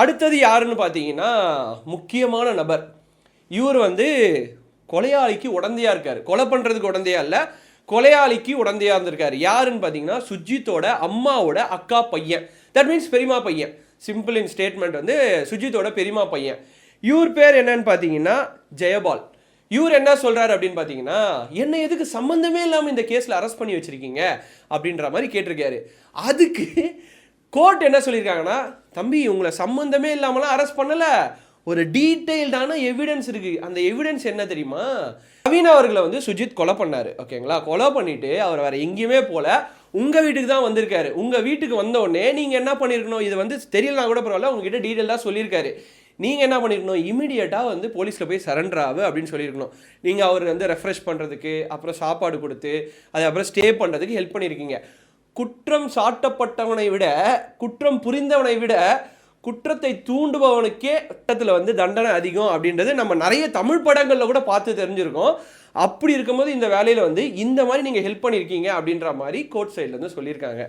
அடுத்தது யாருன்னு பார்த்தீங்கன்னா முக்கியமான நபர். இவர் வந்து கொலையாளிக்கு உடந்தையா இருக்காரு. கொலை பண்றதுக்கு உடந்தையா இல்ல, கொலையாளிக்கு உடந்தையா இருந்திருக்காரு. யாருன்னு பார்த்தீங்கன்னா சுஜித்தோட அம்மாவோட அக்கா பையன். தட் மீன்ஸ் பெரியமா பையன். சிம்பிள் இன் ஸ்டேட்மெண்ட் வந்து சுஜித்தோட பெரியமா பையன். இவர் பேர் என்னன்னு பார்த்தீங்கன்னா ஜெயபால். இவர் என்ன சொல்றாரு அப்படின்னு பார்த்தீங்கன்னா, என்ன எதுக்கு சம்மந்தமே இல்லாமல் இந்த கேஸில் அரெஸ்ட் பண்ணி வச்சிருக்கீங்க அப்படின்ற மாதிரி கேட்டிருக்காரு. அதுக்கு கோர்ட் என்ன சொல்லியிருக்காங்கன்னா, தம்பி உங்களை சம்மந்தமே இல்லாமலாம் அரெஸ்ட் பண்ணல, ஒரு டீட்டெயில்டான எவிடன்ஸ் இருக்கு. அந்த எவிடன்ஸ் என்ன தெரியுமா, நவீன் அவர்களை வந்து சுஜித் கொலை பண்ணாரு. ஓகேங்களா, கொலை பண்ணிட்டு அவர் வேற எங்கேயுமே போல, உங்க வீட்டுக்கு தான் வந்திருக்காரு. உங்க வீட்டுக்கு வந்த உடனே நீங்க என்ன பண்ணிருக்கணும், இது வந்து தெரியலனா கூட பரவாயில்ல, உங்ககிட்ட டீட்டெயில் தான் சொல்லியிருக்காரு. நீங்கள் என்ன பண்ணியிருக்கணும், இமீடியட்டாக வந்து போலீஸில் போய் சரண்டர் ஆகு அப்படின்னு சொல்லியிருக்கணும். நீங்கள் அவர் வந்து ரெஃப்ரெஷ் பண்ணுறதுக்கு, அப்புறம் சாப்பாடு கொடுத்து, அது அப்புறம் ஸ்டே பண்ணுறதுக்கு ஹெல்ப் பண்ணியிருக்கீங்க. குற்றம் சாட்டப்பட்டவனை விட, குற்றம் புரிந்தவனை விட, குற்றத்தை தூண்டுபவனுக்கே சட்டத்தில் வந்து தண்டனை அதிகம் அப்படின்றது நம்ம நிறைய தமிழ் படங்களில் கூட பார்த்து தெரிஞ்சிருக்கோம். அப்படி இருக்கும்போது இந்த வேலையில் வந்து இந்த மாதிரி நீங்கள் ஹெல்ப் பண்ணியிருக்கீங்க அப்படின்ற மாதிரி கோர்ட் சைட்லேருந்து சொல்லியிருக்காங்க.